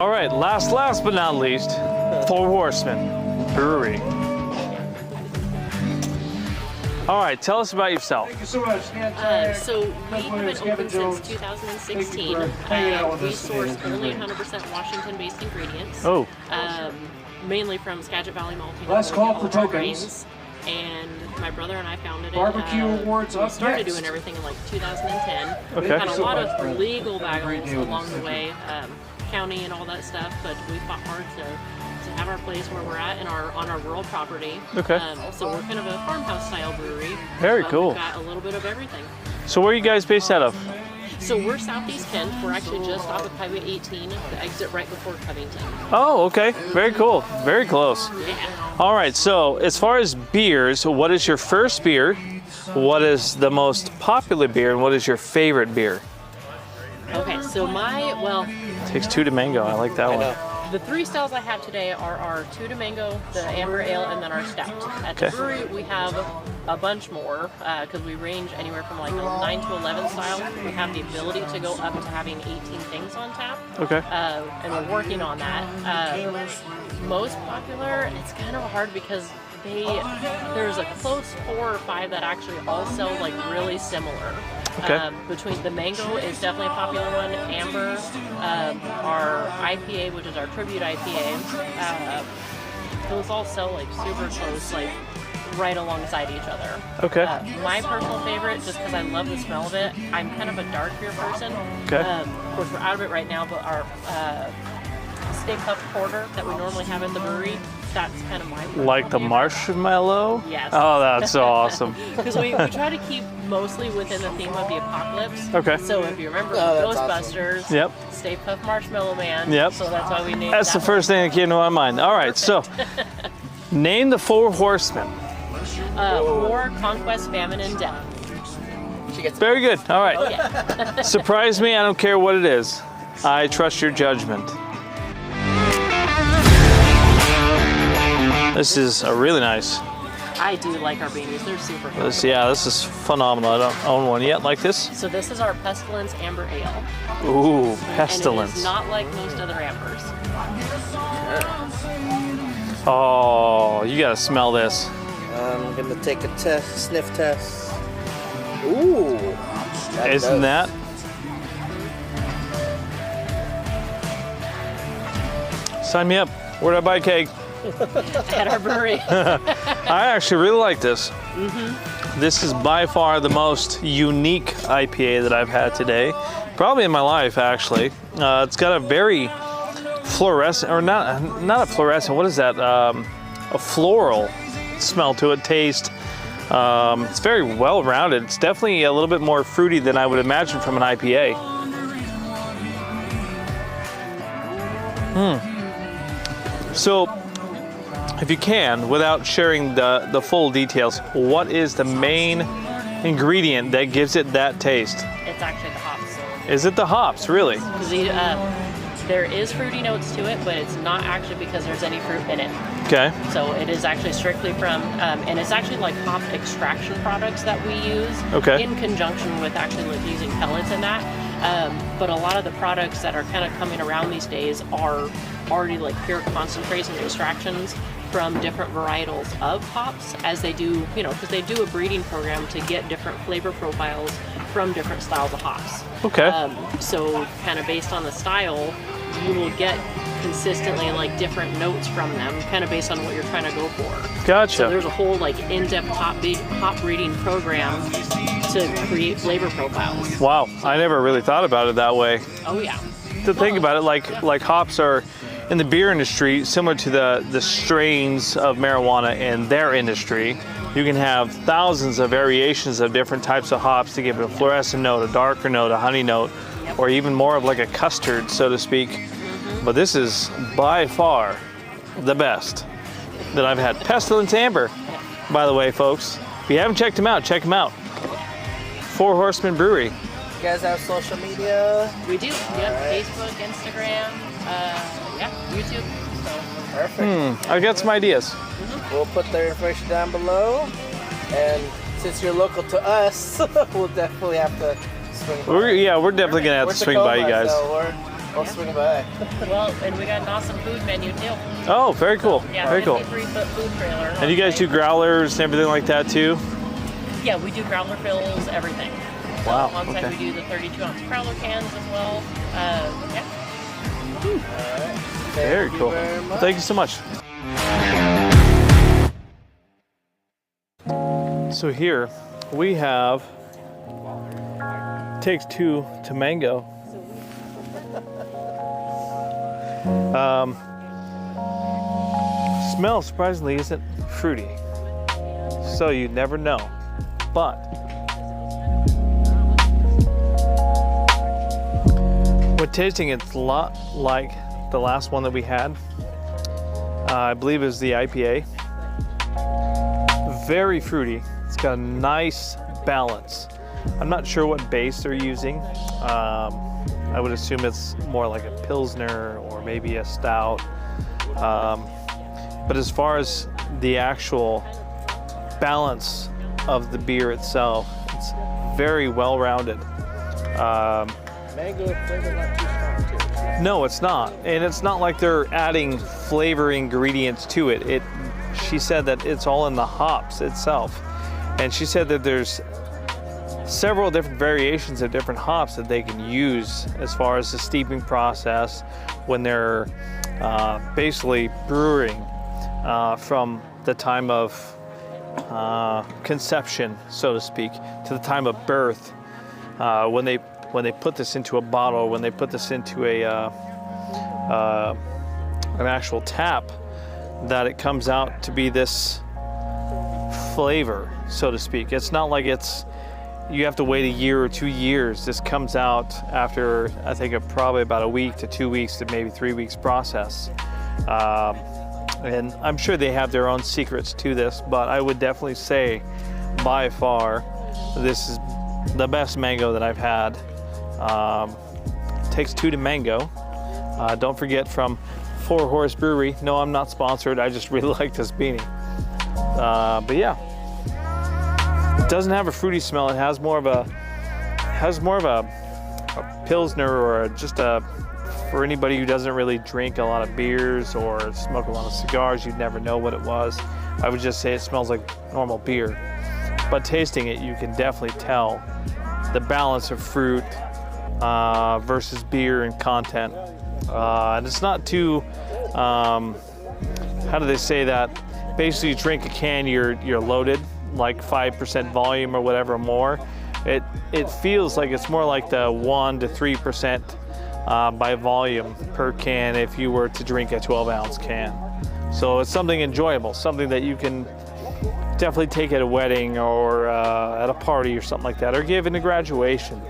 All right, last but not least, Four Horsemen Brewery. All right, tell us about yourself. Thank you so much. So we have been open since 2016. We source only 100% Washington-based ingredients. Oh. Mainly from Skagit Valley Malting. Last call for tokens. And my brother and I founded it. Barbecue awards we up started next. doing everything in like 2010. Okay. We had a lot of legal battles along the way, county and all that stuff, but we fought hard to have our place where we're at and on our rural property. Okay. So we're kind of a farmhouse style brewery. Very cool. We've got a little bit of everything. So where are you guys based out of? So we're Southeast Kent. We're actually just off of Highway 18, the exit right before Covington. Oh, okay. Very cool. Very close. Yeah. All right, so as far as beers, what is your first beer? What is the most popular beer? And what is your favorite beer? Okay, so Takes two to mango. I like that one. the three styles I have today are our Two to Mango, the Amber Ale, and then our Stout. At the brewery, we have a bunch more because we range anywhere from like a 9 to 11 style. We have the ability to go up to having 18 things on tap. Okay. And we're working on that. Most popular, it's kind of hard because there's a close 4 or 5 that actually all sell like really similar. Okay. Between the mango is definitely a popular one. Amber, our IPA, which is our tribute IPA, those all sell like super close, like right alongside each other. Okay. My personal favorite, just because I love the smell of it, I'm kind of a dark beer person. Okay. Of course, we're out of it right now, but our Stay Puft Porter that we normally have at the brewery, that's kind of my Like the marshmallow? Yes. Oh, that's so awesome. Because we try to keep mostly within the theme of the apocalypse. Okay. So if you remember Ghostbusters, awesome. Yep. Stay Puft Marshmallow Man. Yep. So that's why we named That's the first thing that came to my mind. All right, so name the 4 horsemen. War, Conquest, Famine, and Death. Very good. All right. Oh, yeah. Surprise me. I don't care what it is. I trust your judgment. This is a really nice. I do like our beanies. They're super cool. This is phenomenal. I don't own one yet like this. So this is our Pestilence Amber Ale. Ooh, And it pestilence. is not like most other ambers. Oh, you gotta smell this. I'm gonna take a sniff test. Ooh. Isn't that? Sign me up. Where'd I buy a keg? At our brewery. I actually really like this. Mm-hmm. This is by far the most unique IPA that I've had today, probably in my life actually. It's got a very fluorescent, or not a fluorescent, what is that? A floral smell to it, taste. It's very well rounded. It's definitely a little bit more fruity than I would imagine from an IPA. So, if you can, without sharing the full details, what is the main ingredient that gives it that taste? It's actually the hops. Is it the hops, really? Because there is fruity notes to it, but it's not actually because there's any fruit in it. Okay. So it is actually strictly from, and it's actually like hop extraction products that we use in conjunction with actually like using pellets in that. But a lot of the products that are kind of coming around these days are already like pure concentrates and extractions from different varietals of hops, as they do, because they do a breeding program to get different flavor profiles from different styles of hops. Okay. So kind of based on the style, you will get consistently like different notes from them, kind of based on what you're trying to go for. Gotcha. So there's a whole like in-depth hop breeding program to create flavor profiles. Wow, I never really thought about it that way. Oh yeah. To think about it, like hops are in the beer industry similar to the strains of marijuana in their industry. You can have thousands of variations of different types of hops to give it a fluorescent note, a darker note, a honey note, or even more of like a custard, so to speak. But this is by far the best that I've had. Pestilence Amber, by the way, folks. If you haven't checked them out, check them out. Four Horsemen Brewery. You guys have social media? We do. Yep. Facebook, Instagram, YouTube. So. Perfect. I got some ideas. We'll put their information down below. And since you're local to us, we'll definitely have to swing by. We're definitely gonna have to swing by you guys. So I'll swing by. Well, and we got an awesome food menu too. Oh, very cool. Yeah, very cool. 53-foot food trailer. And you guys do growlers and everything like that too? Yeah, we do growler fills, everything. Wow. On site Okay. we do the 32-ounce growler cans as well. Yeah. All right. Very Thank cool. you very much. Well, thank you so much. So here we have Takes Two to Mango. Smell surprisingly isn't fruity, so you'd never know. But when tasting, it's a lot like the last one that we had. I believe it was the IPA. Very fruity. It's got a nice balance. I'm not sure what base they're using. I would assume it's more like a Pilsner or maybe a stout. But as far as the actual balance of the beer itself, it's very well-rounded. Mango flavor not too strong too. No, it's not. And it's not like they're adding flavor ingredients to it. She said that it's all in the hops itself. And she said that there's several different variations of different hops that they can use as far as the steeping process when they're basically brewing from the time of conception, so to speak, to the time of birth. When they put this into a bottle, when they put this into an actual tap, that it comes out to be this flavor, so to speak. It's not like you have to wait a year or 2 years. This comes out after, I think, probably about a week to 2 weeks to maybe 3 weeks process. And I'm sure they have their own secrets to this, but I would definitely say by far this is the best mango that I've had. Takes Two to Mango. Don't forget, from Four Horse Brewery. No, I'm not sponsored. I just really like this beanie. But yeah, it doesn't have a fruity smell. It has more of a Pilsner, or for anybody who doesn't really drink a lot of beers or smoke a lot of cigars, you'd never know what it was. I would just say it smells like normal beer. But tasting it, you can definitely tell the balance of fruit versus beer and content. And it's not too, how do they say that? Basically, you drink a can, you're loaded, like 5% volume or whatever more. It feels like it's more like the 1 to 3% by volume per can if you were to drink a 12-ounce can. So it's something enjoyable, something that you can definitely take at a wedding or at a party or something like that, or give in a graduation.